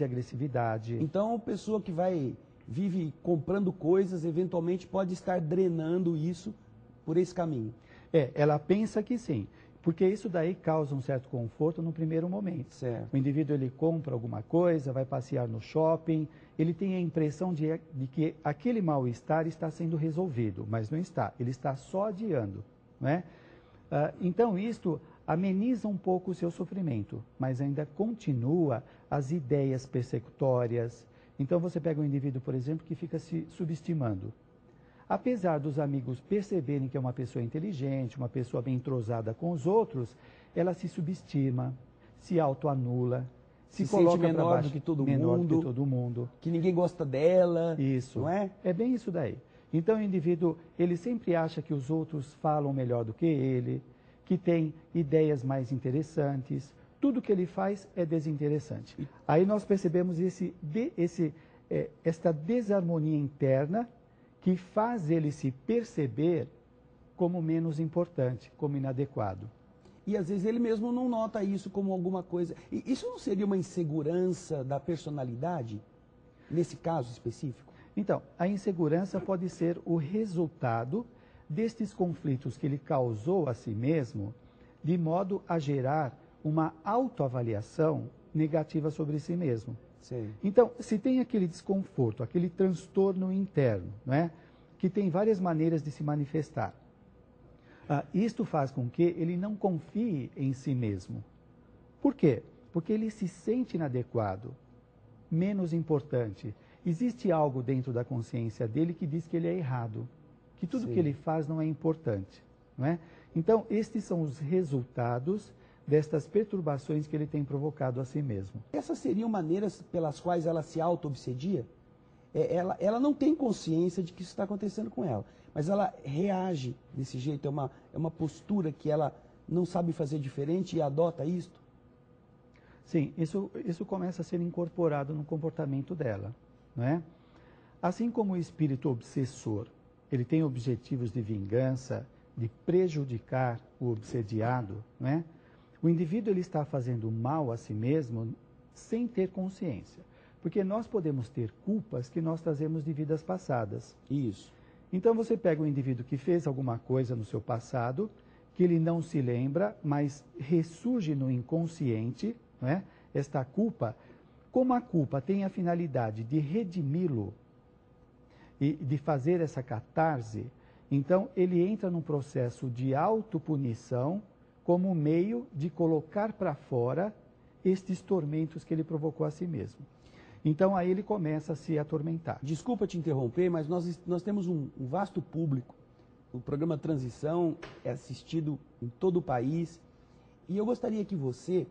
de agressividade. Então, a pessoa que vive comprando coisas, eventualmente pode estar drenando isso por esse caminho. Ela pensa que sim, porque isso daí causa um certo conforto no primeiro momento. Certo. O indivíduo, ele compra alguma coisa, vai passear no shopping, ele tem a impressão de que aquele mal-estar está sendo resolvido, mas não está, ele está só adiando, não é? Então, isto ameniza um pouco o seu sofrimento, mas ainda continua as ideias persecutórias. Então, você pega um indivíduo, por exemplo, que fica se subestimando. Apesar dos amigos perceberem que é uma pessoa inteligente, uma pessoa bem entrosada com os outros, ela se subestima, se autoanula, se coloca menor baixo, do que todo menor mundo, do que todo mundo. Que ninguém gosta dela. Isso. Não é? É bem isso daí. Então, o indivíduo, ele sempre acha que os outros falam melhor do que ele, que tem ideias mais interessantes. Tudo que ele faz é desinteressante. Aí nós percebemos esta desarmonia interna que faz ele se perceber como menos importante, como inadequado. E às vezes ele mesmo não nota isso como alguma coisa. E isso não seria uma insegurança da personalidade, nesse caso específico? Então, a insegurança pode ser o resultado destes conflitos que ele causou a si mesmo, de modo a gerar uma autoavaliação negativa sobre si mesmo. Sim. Então, se tem aquele desconforto, aquele transtorno interno, não é? Que tem várias maneiras de se manifestar. Isto faz com que ele não confie em si mesmo. Por quê? Porque ele se sente inadequado, menos importante. Existe algo dentro da consciência dele que diz que ele é errado, que tudo que ele faz não é importante, não é? Então, estes são os resultados destas perturbações que ele tem provocado a si mesmo. Essas seriam maneiras pelas quais ela se auto-obsedia? Ela não tem consciência de que isso está acontecendo com ela, mas ela reage desse jeito, é uma postura que ela não sabe fazer diferente e adota isto? Sim, isso começa a ser incorporado no comportamento dela, não é? Assim como o espírito obsessor, ele tem objetivos de vingança, de prejudicar o obsediado, não é? O indivíduo, ele está fazendo mal a si mesmo sem ter consciência. Porque nós podemos ter culpas que nós trazemos de vidas passadas. Isso. Então você pega um indivíduo que fez alguma coisa no seu passado, que ele não se lembra, mas ressurge no inconsciente, não é? Esta culpa, como a culpa tem a finalidade de redimi-lo e de fazer essa catarse, então ele entra num processo de autopunição como meio de colocar para fora estes tormentos que ele provocou a si mesmo. Então, aí ele começa a se atormentar. Desculpa te interromper, mas nós temos um vasto público. O programa Transição é assistido em todo o país. E eu gostaria que você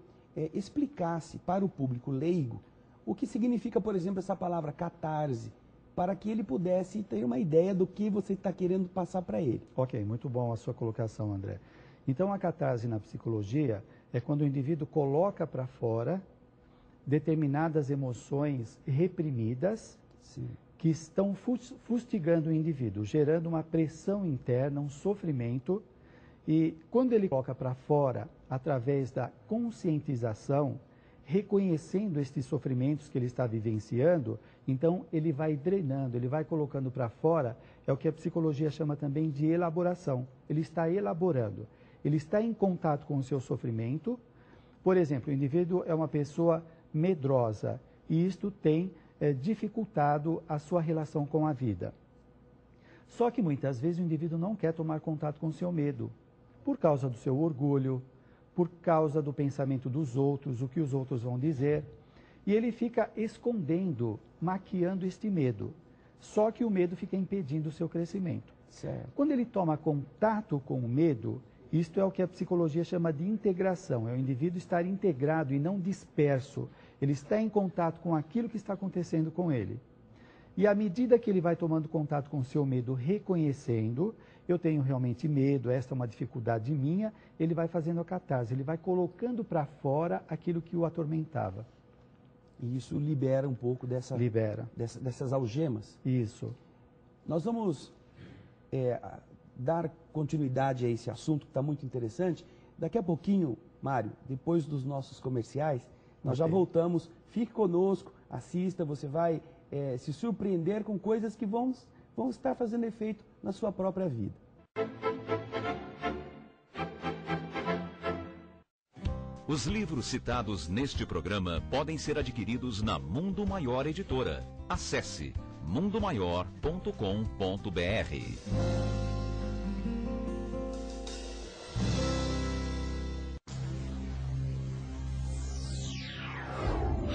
explicasse para o público leigo o que significa, por exemplo, essa palavra catarse, para que ele pudesse ter uma ideia do que você está querendo passar para ele. Ok, muito bom a sua colocação, André. Então, a catarse na psicologia é quando o indivíduo coloca para fora determinadas emoções reprimidas. Sim. Que estão fustigando o indivíduo, gerando uma pressão interna, um sofrimento. E quando ele coloca para fora, através da conscientização, reconhecendo estes sofrimentos que ele está vivenciando, então ele vai drenando, ele vai colocando para fora, é o que a psicologia chama também de elaboração. Ele está elaborando, ele está em contato com o seu sofrimento. Por exemplo, o indivíduo é uma pessoa medrosa e isto tem dificultado a sua relação com a vida. Só que muitas vezes o indivíduo não quer tomar contato com o seu medo, por causa do seu orgulho, por causa do pensamento dos outros, o que os outros vão dizer, e ele fica escondendo, maquiando este medo. Só que o medo fica impedindo o seu crescimento. Certo. Quando ele toma contato com o medo, isto é o que a psicologia chama de integração, é o indivíduo estar integrado e não disperso. Ele está em contato com aquilo que está acontecendo com ele. E à medida que ele vai tomando contato com o seu medo, reconhecendo, eu tenho realmente medo, esta é uma dificuldade minha, ele vai fazendo a catarse, ele vai colocando para fora aquilo que o atormentava. E isso libera um pouco dessas algemas. Isso. Nós vamos dar continuidade a esse assunto que está muito interessante. Daqui a pouquinho, Mário, depois dos nossos comerciais, Nós já voltamos, fique conosco, assista, você vai se surpreender com coisas que vão estar fazendo efeito na sua própria vida. Os livros citados neste programa podem ser adquiridos na Mundo Maior Editora. Acesse mundomaior.com.br.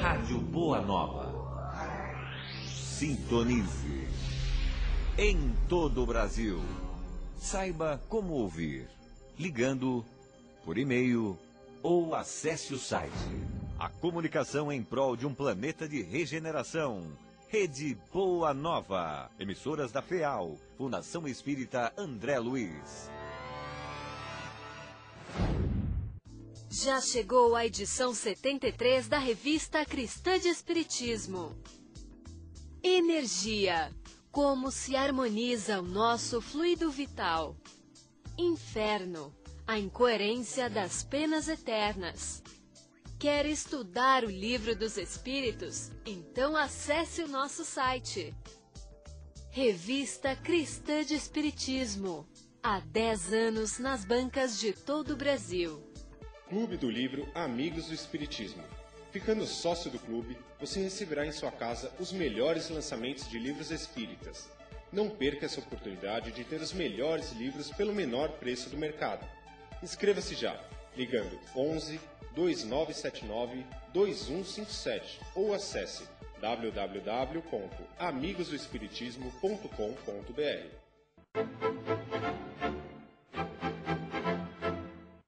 Rádio Boa Nova. Sintonize. Em todo o Brasil. Saiba como ouvir. Ligando, por e-mail ou acesse o site. A comunicação em prol de um planeta de regeneração. Rede Boa Nova. Emissoras da FEAL. Fundação Espírita André Luiz. Já chegou a edição 73 da revista Cristã de Espiritismo. Energia. Como se harmoniza o nosso fluido vital. Inferno. A incoerência das penas eternas. Quer estudar o Livro dos Espíritos? Então acesse o nosso site. Revista Cristã de Espiritismo. Há 10 anos nas bancas de todo o Brasil. Clube do Livro Amigos do Espiritismo. Ficando sócio do clube, você receberá em sua casa os melhores lançamentos de livros espíritas. Não perca essa oportunidade de ter os melhores livros pelo menor preço do mercado. Inscreva-se já, ligando 11 2979 2157 ou acesse www.amigosdoespiritismo.com.br.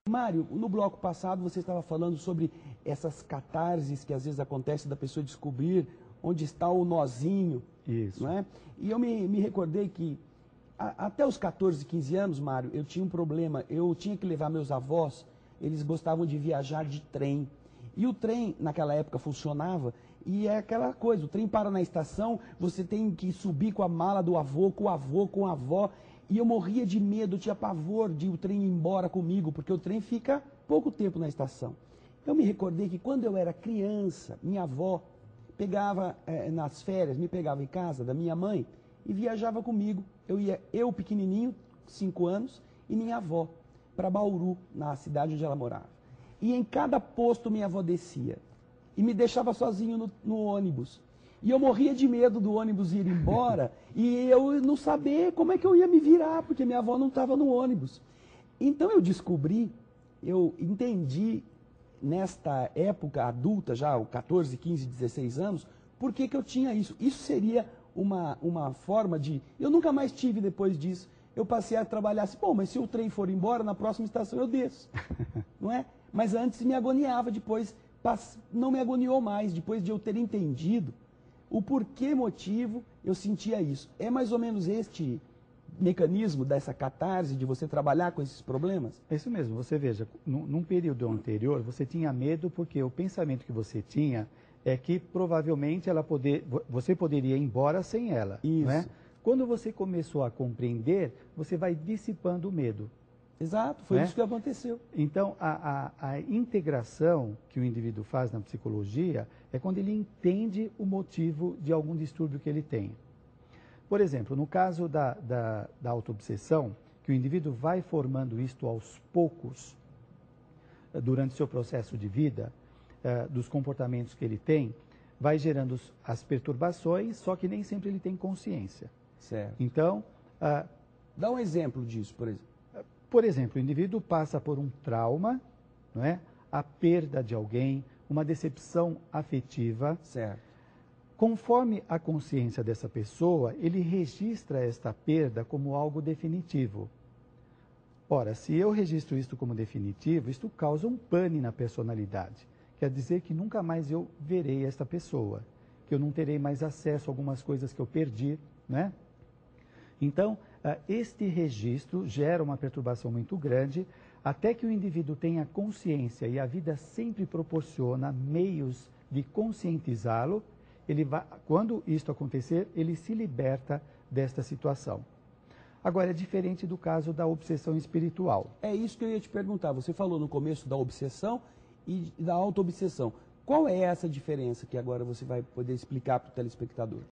Mário, no bloco passado você estava falando sobre essas catarses que às vezes acontecem da pessoa descobrir onde está o nozinho. Isso. Não é? E eu me recordei que até os 14, 15 anos, Mário, eu tinha um problema. Eu tinha que levar meus avós, eles gostavam de viajar de trem. E o trem, naquela época, funcionava e é aquela coisa, o trem para na estação, você tem que subir com a mala do avô, com a avó. E eu morria de medo, tinha pavor de o trem ir embora comigo, porque o trem fica pouco tempo na estação. Eu me recordei que quando eu era criança, minha avó pegava nas férias, me pegava em casa da minha mãe e viajava comigo. Eu pequenininho, 5 anos, e minha avó, para Bauru, na cidade onde ela morava. E em cada posto minha avó descia e me deixava sozinho no ônibus. E eu morria de medo do ônibus ir embora e eu não saber como é que eu ia me virar, porque minha avó não estava no ônibus. Então eu entendi nesta época adulta, já 14, 15, 16 anos, por que eu tinha isso. Isso seria uma forma de... Eu nunca mais tive depois disso. Eu passei a trabalhar assim, mas se o trem for embora, na próxima estação eu desço. Não é? Mas antes me agoniava, depois não me agoniou mais, depois de eu ter entendido o porquê motivo eu sentia isso. É mais ou menos este mecanismo dessa catarse, de você trabalhar com esses problemas? É isso mesmo. Você veja, num período anterior, você tinha medo porque o pensamento que você tinha é que provavelmente você poderia ir embora sem ela. Isso. Não é? Quando você começou a compreender, você vai dissipando o medo. Exato, foi isso que aconteceu. Então, a integração que o indivíduo faz na psicologia é quando ele entende o motivo de algum distúrbio que ele tem. Por exemplo, no caso da autoobsessão, que o indivíduo vai formando isto aos poucos, durante o seu processo de vida, dos comportamentos que ele tem, vai gerando as perturbações, só que nem sempre ele tem consciência. Certo. Então... Dá um exemplo disso, por exemplo. Por exemplo, o indivíduo passa por um trauma, não é? A perda de alguém, uma decepção afetiva. Certo. Conforme a consciência dessa pessoa, ele registra esta perda como algo definitivo. Ora, se eu registro isto como definitivo, isto causa um pane na personalidade. Quer dizer que nunca mais eu verei esta pessoa, que eu não terei mais acesso a algumas coisas que eu perdi, né? Então, este registro gera uma perturbação muito grande, até que o indivíduo tenha consciência, e a vida sempre proporciona meios de conscientizá-lo. Quando isto acontecer, ele se liberta desta situação. Agora, é diferente do caso da obsessão espiritual. É isso que eu ia te perguntar. Você falou no começo da obsessão e da auto-obsessão. Qual é essa diferença que agora você vai poder explicar para o telespectador?